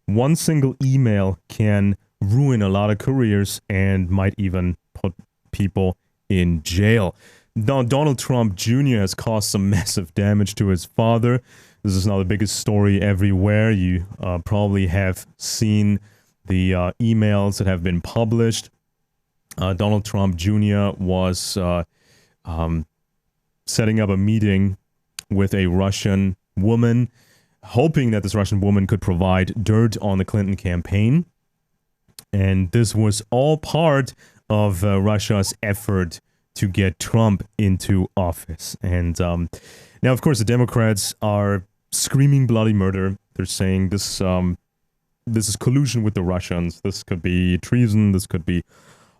One single email can ruin a lot of careers and might even put people in jail. Now, Donald Trump Jr. has caused some massive damage to his father. This is now the biggest story everywhere. You probably have seen the emails that have been published. Donald Trump Jr. was setting up a meeting with a Russian woman, hoping that this Russian woman could provide dirt on the Clinton campaign. And this was all part of Russia's effort to get Trump into office. And now, of course, the Democrats are screaming bloody murder. They're saying this is collusion with the Russians. This could be treason. This could be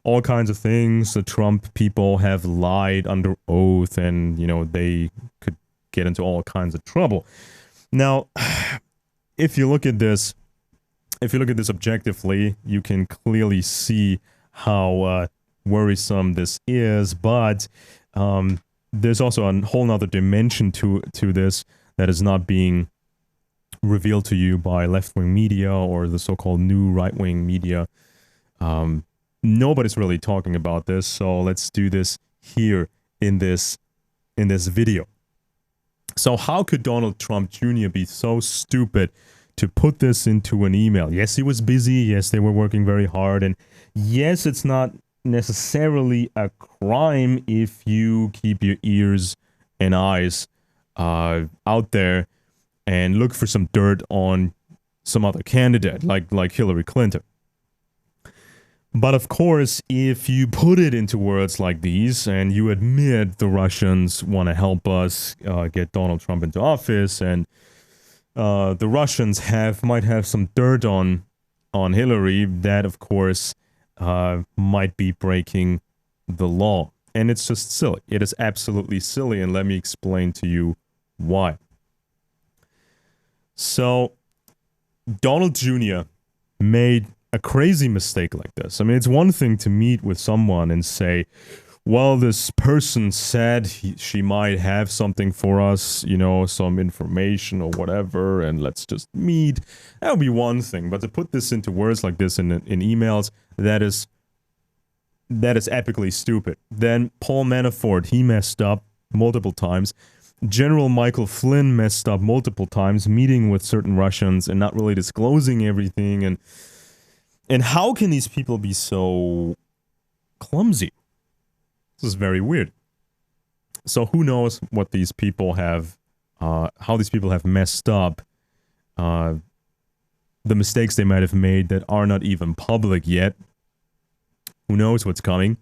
all kinds of things. The Trump people have lied under oath, and, you know, they could get into all kinds of trouble. Now, if you look at this objectively, you can clearly see how worrisome this is, but there's also a whole nother dimension to this that is not being revealed to you by left-wing media or the so-called new right-wing media. Nobody's really talking about this, so let's do this here in this video. So how could Donald Trump Jr. be so stupid to put this into an email? Yes, he was busy. Yes, they were working very hard. And yes, it's not necessarily a crime if you keep your ears and eyes out there and look for some dirt on some other candidate, like Hillary Clinton. But of course, if you put it into words like these and you admit the Russians want to help us get Donald Trump into office, and the Russians might have some dirt on Hillary, that of course might be breaking the law. And it's just silly. It is absolutely silly, and let me explain to you why. So, Donald Jr. made a crazy mistake like this. I mean, it's one thing to meet with someone and say, well, this person said she might have something for us, you know, some information or whatever, and let's just meet. That would be one thing. But to put this into words like this in emails, that is epically stupid. Then Paul Manafort, he messed up multiple times. General Michael Flynn messed up multiple times, meeting with certain Russians and not really disclosing everything. And how can these people be so clumsy? This is very weird. So who knows what these people have, how these people have messed up, the mistakes they might have made that are not even public yet. Who knows what's coming?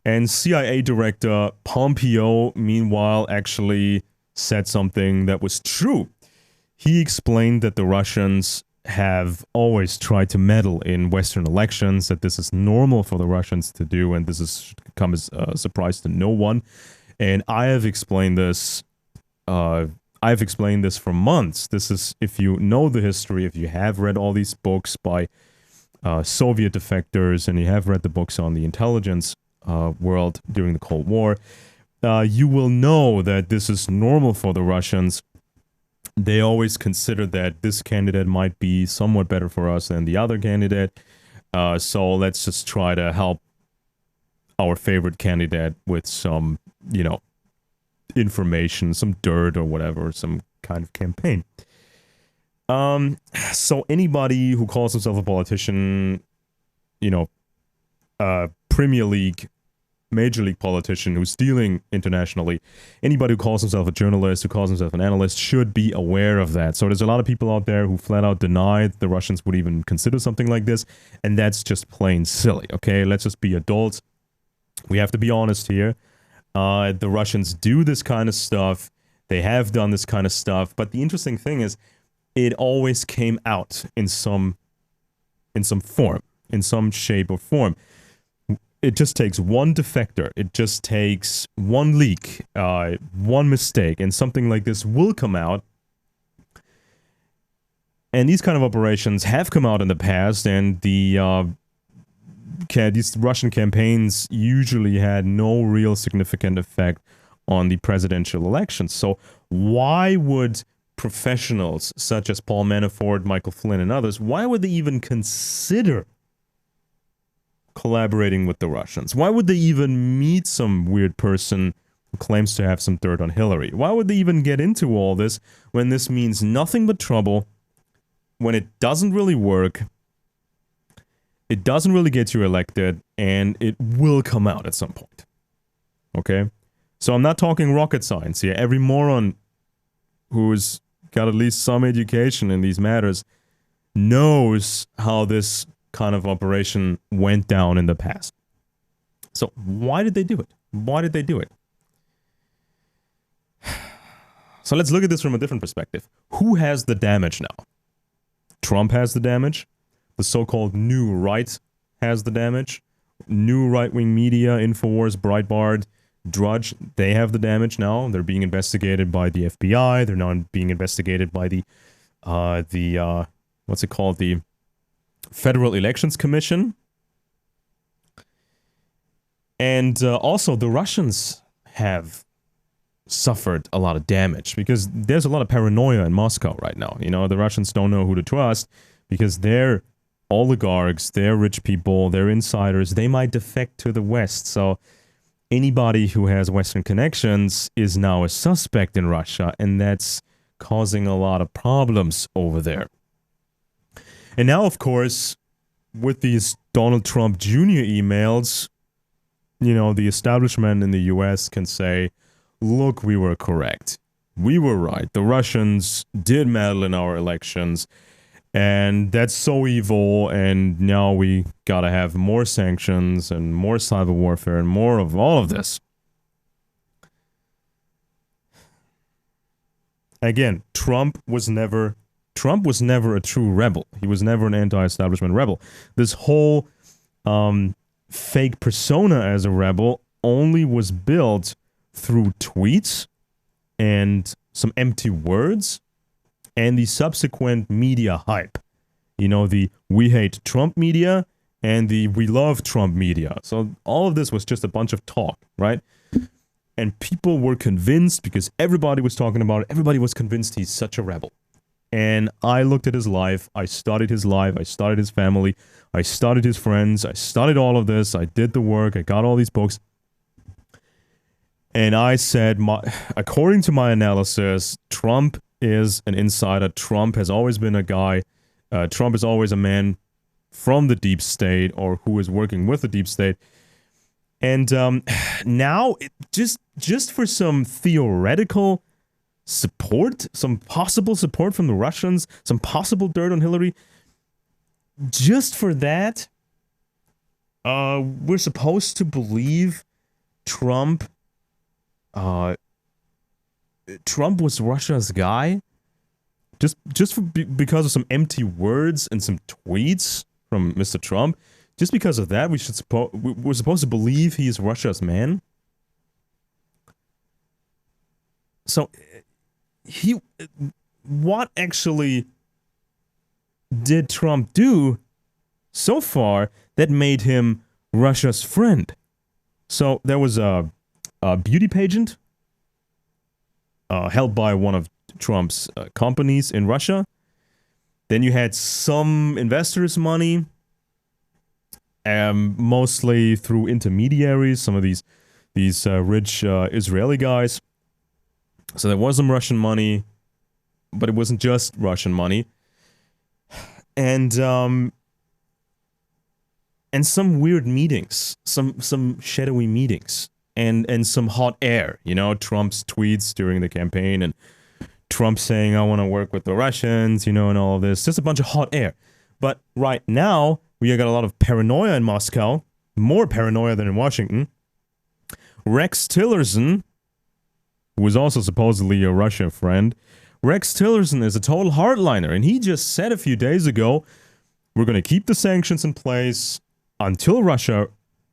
And CIA Director Pompeo, meanwhile, actually said something that was true. He explained that the Russians have always tried to meddle in Western elections, that this is normal for the Russians to do, and this should come as a surprise to no one. And I have explained this for months. This is, if you know the history, if you have read all these books by Soviet defectors, and you have read the books on the intelligence world during the Cold War, you will know that this is normal for the Russians. They always consider that this candidate might be somewhat better for us than the other candidate. So let's just try to help our favorite candidate with some, you know, information, some dirt or whatever, some kind of campaign. So anybody who calls himself a politician, you know, Premier League, Major League politician who's dealing internationally, anybody who calls himself a journalist, who calls himself an analyst, should be aware of that. So there's a lot of people out there who flat out deny the Russians would even consider something like this, and that's just plain silly, okay? Let's just be adults. We have to be honest here. The Russians do this kind of stuff. They have done this kind of stuff, but the interesting thing is, it always came out in some form, in some shape or form. It just takes one defector. It just takes one leak, one mistake, and something like this will come out. And these kind of operations have come out in the past, and these Russian campaigns usually had no real significant effect on the presidential elections. So why would professionals such as Paul Manafort, Michael Flynn, and others, why would they even consider collaborating with the Russians? Why would they even meet some weird person who claims to have some dirt on Hillary? Why would they even get into all this when this means nothing but trouble, when it doesn't really work, it doesn't really get you elected, and it will come out at some point? Okay? So I'm not talking rocket science here. Every moron who's got at least some education in these matters knows how this kind of operation went down in the past. So why did they do it? Why did they do it? So let's look at this from a different perspective. Who has the damage now? Trump has the damage. The so-called new right has the damage. New right-wing media, Infowars, Breitbart, Drudge, they have the damage now. They're being investigated by the FBI. They're now being investigated by the what's it called? The Federal Elections Commission. And also the Russians have suffered a lot of damage because there's a lot of paranoia in Moscow right now. You know, the Russians don't know who to trust because they're oligarchs, they're rich people, they're insiders. They might defect to the West. So anybody who has Western connections is now a suspect in Russia, and that's causing a lot of problems over there. And now, of course, with these Donald Trump Jr. emails, you know, the establishment in the US can say, look, we were correct. We were right. The Russians did meddle in our elections, and that's so evil, and now we gotta have more sanctions and more cyber warfare and more of all of this. Again, Trump was never a true rebel. He was never an anti-establishment rebel. This whole fake persona as a rebel only was built through tweets and some empty words and the subsequent media hype. You know, the we hate Trump media and the we love Trump media. So all of this was just a bunch of talk, right? And people were convinced because everybody was talking about it. Everybody was convinced he's such a rebel. And I looked at his life. I studied his life. I studied his family. I studied his friends. I studied all of this. I did the work. I got all these books. And I said, according to my analysis, Trump is an insider. Trump has always been a guy. Trump is always a man from the deep state or who is working with the deep state. And now, just for some theoretical support, some possible support from the Russians, some possible dirt on Hillary, just for that, we're supposed to believe Trump was Russia's guy, because of some empty words and some tweets from Mr. Trump. Just because of that, we're supposed to believe he's Russia's man. So, what actually did Trump do so far that made him Russia's friend? So there was a beauty pageant held by one of Trump's companies in Russia. Then you had some investors' money, mostly through intermediaries, some of these rich Israeli guys. So there was some Russian money, but it wasn't just Russian money. And some weird meetings, some shadowy meetings, and some hot air, you know, Trump's tweets during the campaign, and Trump saying, I want to work with the Russians, you know, and all of this. Just a bunch of hot air. But right now, we got a lot of paranoia in Moscow, more paranoia than in Washington. Rex Tillerson, who was also supposedly a Russia friend, Rex Tillerson is a total hardliner, and he just said a few days ago, we're going to keep the sanctions in place until Russia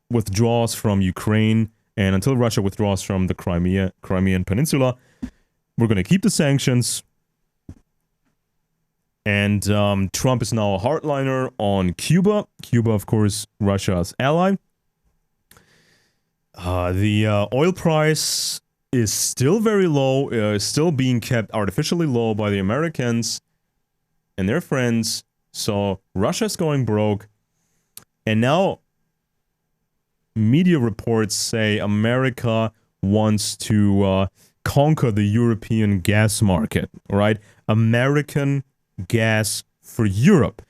withdraws from Ukraine and until Russia withdraws from the Crimean Peninsula. We're going to keep the sanctions. And Trump is now a hardliner on Cuba. Cuba, of course, Russia's ally. The oil price is still very low, still being kept artificially low by the Americans and their friends. So Russia's going broke. And now media reports say America wants to conquer the European gas market, right? American gas for Europe.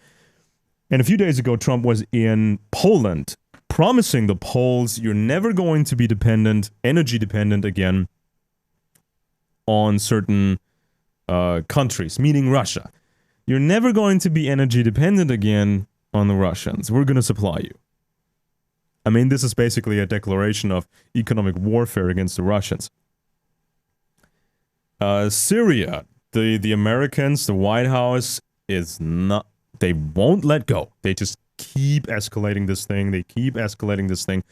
And a few days ago, Trump was in Poland, promising the Poles, you're never going to be dependent, energy dependent again on certain countries, meaning Russia. You're never going to be energy dependent again on the Russians. We're going to supply you. I mean, this is basically a declaration of economic warfare against the Russians. Syria, the Americans, the White House is not, they won't let go. They just keep escalating this thing. They keep escalating this thing,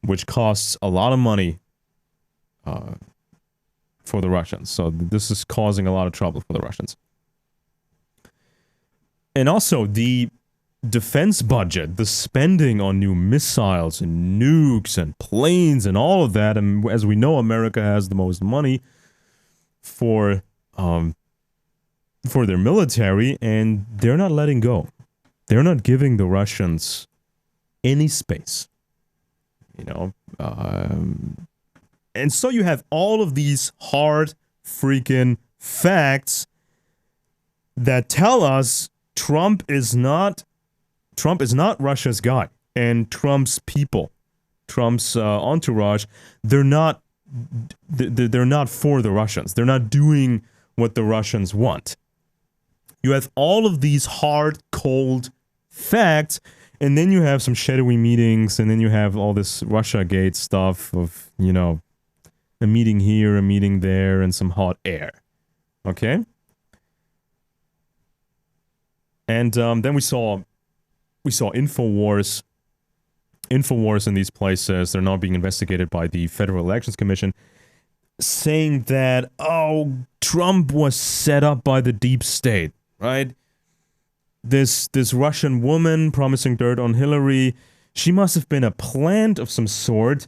which costs a lot of money for the Russians. So this is causing a lot of trouble for the Russians. And also the defense budget, the spending on new missiles and nukes and planes and all of that. And as we know, America has the most money for their military, and they're not letting go. They're not giving the Russians any space, you know. And so you have all of these hard freaking facts that tell us Trump is not Russia's guy, and Trump's people, Trump's entourage, they're not for the Russians. They're not doing what the Russians want. You have all of these hard, cold facts, and then you have some shadowy meetings, and then you have all this Russiagate stuff of, you know, a meeting here, a meeting there, and some hot air. Okay? And then we saw InfoWars in these places. They're now being investigated by the Federal Elections Commission, saying that, oh, Trump was set up by the deep state, right? This Russian woman promising dirt on Hillary, she must have been a plant of some sort,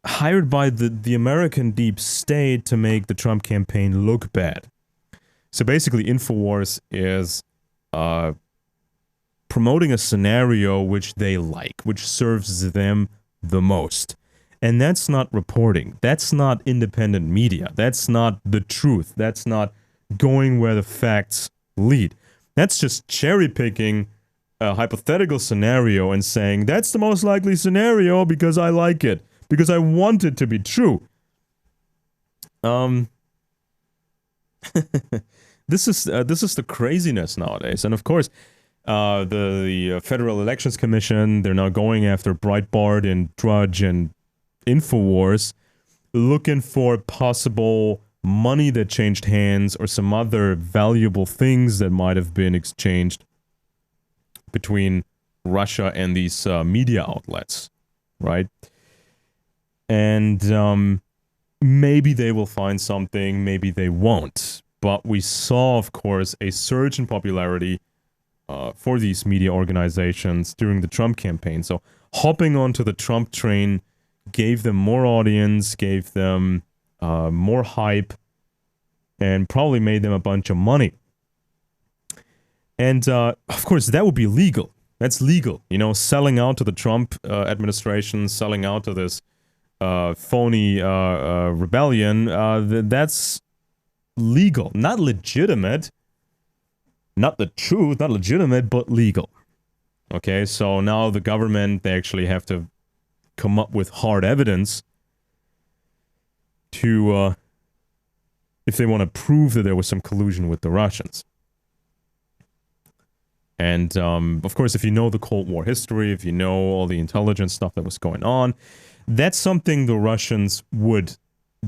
hired by the American deep state to make the Trump campaign look bad. So basically, InfoWars is promoting a scenario which they like, which serves them the most. And that's not reporting. That's not independent media. That's not the truth. That's not going where the facts lead. That's just cherry-picking a hypothetical scenario and saying, that's the most likely scenario because I like it, because I want it to be true. This is the craziness nowadays. And of course, the Federal Elections Commission, they're now going after Breitbart and Drudge and InfoWars, looking for possible money that changed hands or some other valuable things that might have been exchanged between Russia and these media outlets, right? And maybe they will find something, maybe they won't. But we saw, of course, a surge in popularity for these media organizations during the Trump campaign. So hopping onto the Trump train gave them more audience, gave them more hype, and probably made them a bunch of money. And, of course, that would be legal. That's legal. You know, selling out to the Trump administration, selling out to this phony rebellion, that's legal. Not legitimate. Not the truth, not legitimate, but legal. Okay, so now the government, they actually have to come up with hard evidence to, if they want to prove that there was some collusion with the Russians. And, of course, if you know the Cold War history, if you know all the intelligence stuff that was going on, that's something the Russians would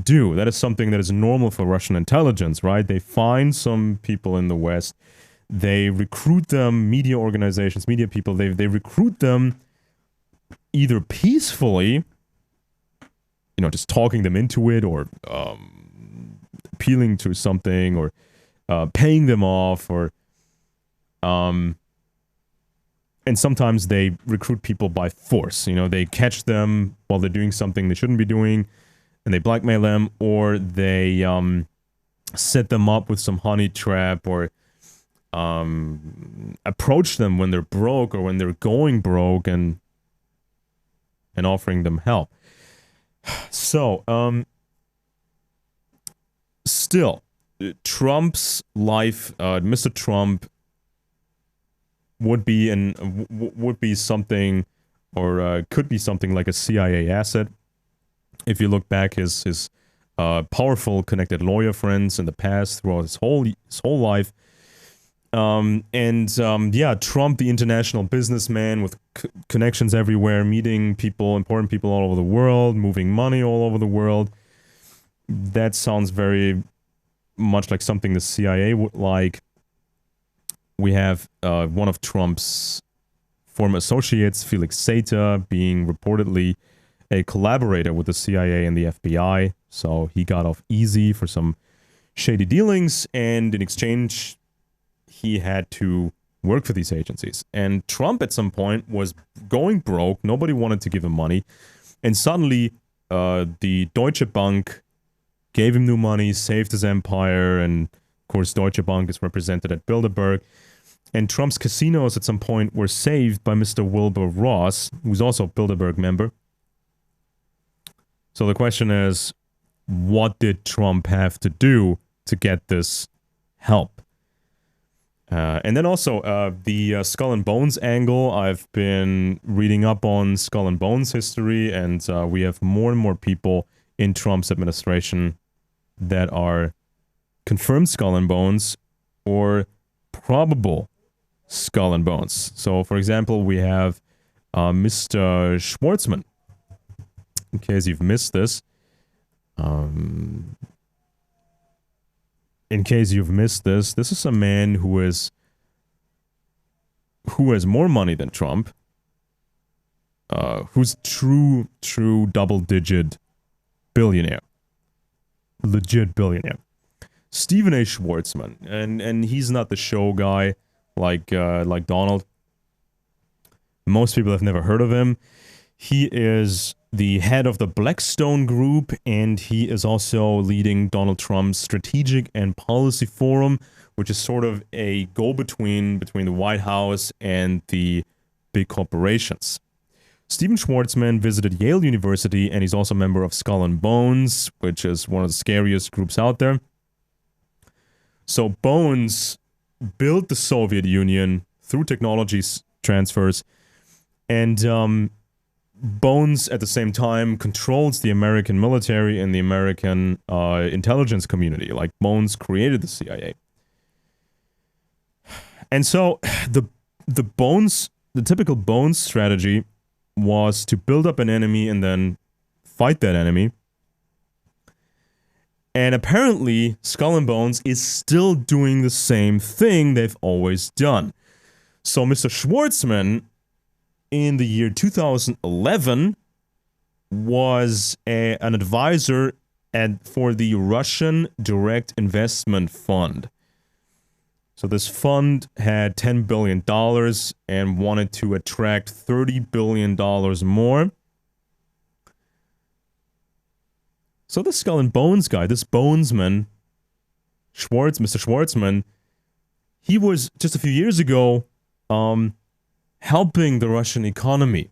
do. That is something that is normal for Russian intelligence, right? They find some people in the West, they recruit them, media organizations, media people, they recruit them either peacefully, you know, just talking them into it, or appealing to something, or paying them off, or and sometimes they recruit people by force. You know, they catch them while they're doing something they shouldn't be doing. and they blackmail them, or they set them up with some honey trap, or approach them when they're broke or when they're going broke, and offering them help. So, still, Trump's life, Mr. Trump would be something, or could be something like a CIA asset. If you look back, his powerful, connected lawyer friends in the past, throughout his whole life. Yeah, Trump, the international businessman with connections everywhere, meeting people, important people all over the world, moving money all over the world. That sounds very much like something the CIA would like. We have one of Trump's former associates, Felix Sater, being reportedly a collaborator with the CIA and the FBI. So he got off easy for some shady dealings, and in exchange, he had to work for these agencies. And Trump at some point was going broke. Nobody wanted to give him money. And suddenly, the Deutsche Bank gave him new money, saved his empire, and of course Deutsche Bank is represented at Bilderberg. And Trump's casinos at some point were saved by Mr. Wilbur Ross, who's also a Bilderberg member. So the question is, what did Trump have to do to get this help? And then also the Skull and Bones angle. I've been reading up on Skull and Bones history, and we have more and more people in Trump's administration that are confirmed Skull and Bones or probable Skull and Bones. So, for example, we have Mr. Schwartzman. In case you've missed this, this is a man who has more money than Trump, who's true double-digit billionaire, legit billionaire. Stephen A. Schwartzman, and he's not the show guy like Donald. Most people have never heard of him. He is the head of the Blackstone Group, and he is also leading Donald Trump's Strategic and Policy Forum, which is sort of a go-between between the White House and the big corporations. Stephen Schwartzman visited Yale University, and he's also a member of Skull and Bones, which is one of the scariest groups out there. So Bones built the Soviet Union through technology transfers, and Bones, at the same time, controls the American military and the American intelligence community. Like, Bones created the CIA. And so, the typical Bones strategy was to build up an enemy and then fight that enemy. And apparently, Skull and Bones is still doing the same thing they've always done. So, Mr. Schwartzman, in the year 2011, was an advisor for the Russian Direct Investment Fund. So this fund had $10 billion and wanted to attract $30 billion more. So this Skull and Bones guy, this Bonesman, Mr. Schwartzman, he was, just a few years ago, helping the Russian economy.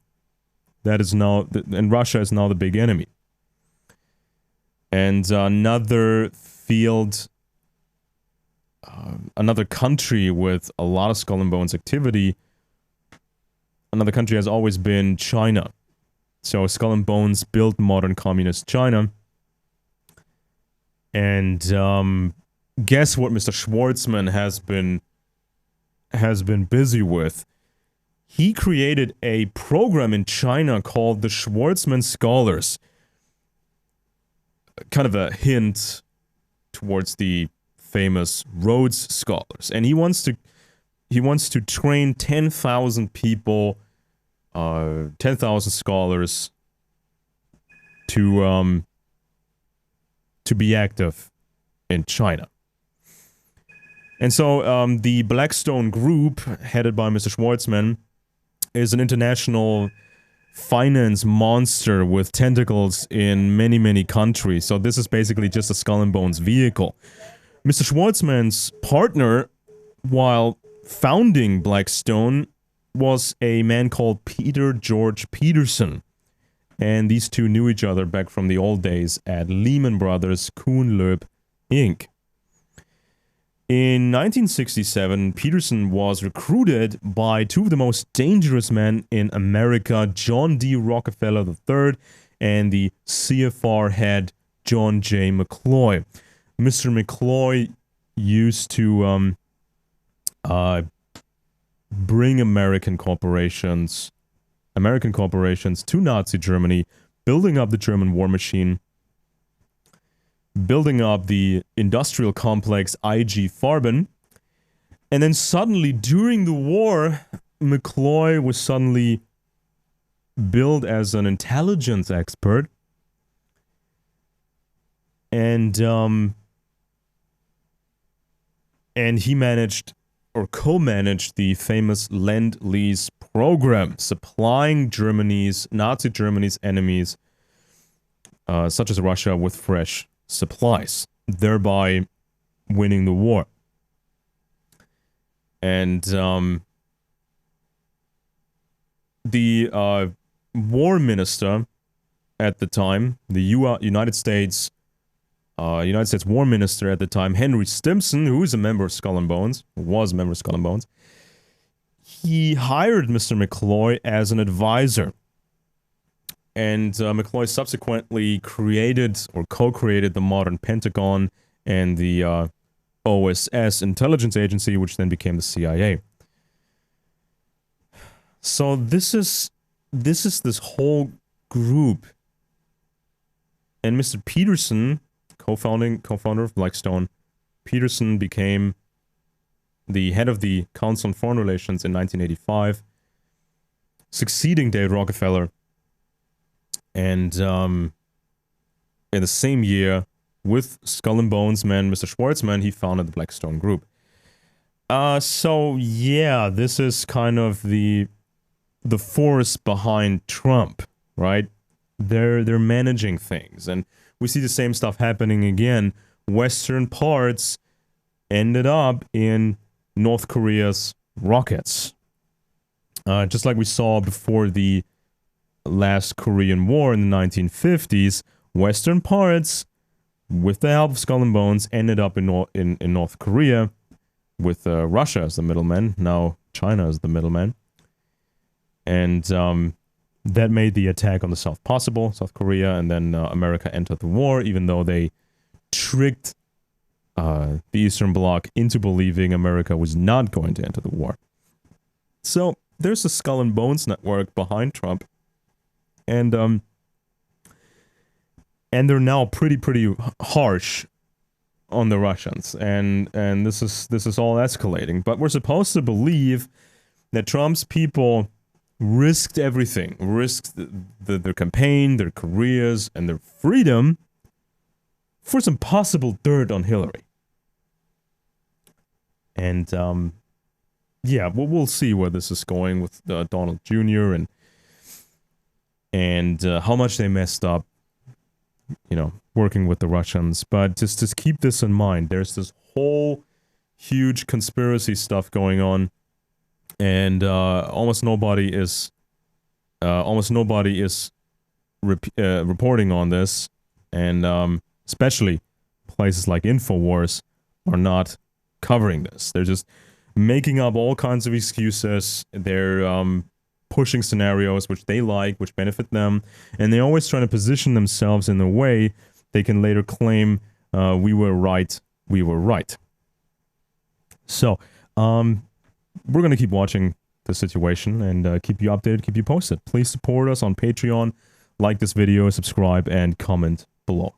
That is now, and Russia is now the big enemy. And another field, another country with a lot of Skull and Bones activity, another country has always been China. So Skull and Bones built modern communist China. And guess what Mr. Schwartzman has been busy with? He created a program in China called the Schwartzman Scholars. Kind of a hint towards the famous Rhodes Scholars. And he wants to train 10,000 people, 10,000 scholars to be active in China. And so the Blackstone Group, headed by Mr. Schwartzman, is an international finance monster with tentacles in many, many countries. So this is basically just a Skull and Bones vehicle. Mr. Schwartzman's partner, while founding Blackstone, was a man called Peter George Peterson. And these two knew each other back from the old days at Lehman Brothers Kuhn Loeb Inc. In 1967, Peterson was recruited by two of the most dangerous men in America, John D. Rockefeller III and the CFR head, John J. McCloy. Mr. McCloy used to bring American corporations to Nazi Germany, building up the German war machine, building up the industrial complex IG Farben, and then suddenly, during the war, McCloy was suddenly billed as an intelligence expert, and he managed, or co-managed, the famous Lend-Lease program, supplying Nazi Germany's enemies, such as Russia, with fresh supplies, thereby winning the war. And the war minister at the time, the United States war minister at the time, Henry Stimson, who is a member of Skull and Bones, was a member of Skull and Bones, he hired Mr. McCloy as an advisor. And McCloy subsequently created or co-created the modern Pentagon and the OSS intelligence agency, which then became the CIA. So this is this whole group. And Mr. Peterson, co-founder of Blackstone, Peterson became the head of the Council on Foreign Relations in 1985, succeeding David Rockefeller. And in the same year, with Skull and Bones man Mr. Schwartzman, he founded the Blackstone Group. So yeah, this is kind of the force behind Trump, right? They're managing things, and we see the same stuff happening again. Western parts ended up in North Korea's rockets, just like we saw before the last Korean War in the 1950s. Western parts, with the help of Skull and Bones, ended up in North Korea, with Russia as the middleman. Now China is the middleman. And that made the attack on the South possible, South Korea, and then America entered the war, even though they tricked the Eastern Bloc into believing America was not going to enter the war. So there's the Skull and Bones network behind Trump. And they're now pretty harsh on the Russians, and this is all escalating. But we're supposed to believe that Trump's people risked everything, risked their campaign, their careers, and their freedom for some possible dirt on Hillary. And yeah, we'll see where this is going with Donald Jr. and how much they messed up, working with the Russians. But just keep this in mind. There's this whole huge conspiracy stuff going on, and almost nobody is reporting on this, and especially places like InfoWars are not covering this. They're just making up all kinds of excuses. They're pushing scenarios which they like, which benefit them, and they're always trying to position themselves in a way they can later claim, we were right. So, we're going to keep watching the situation and keep you updated, keep you posted. Please support us on Patreon, like this video, subscribe, and comment below.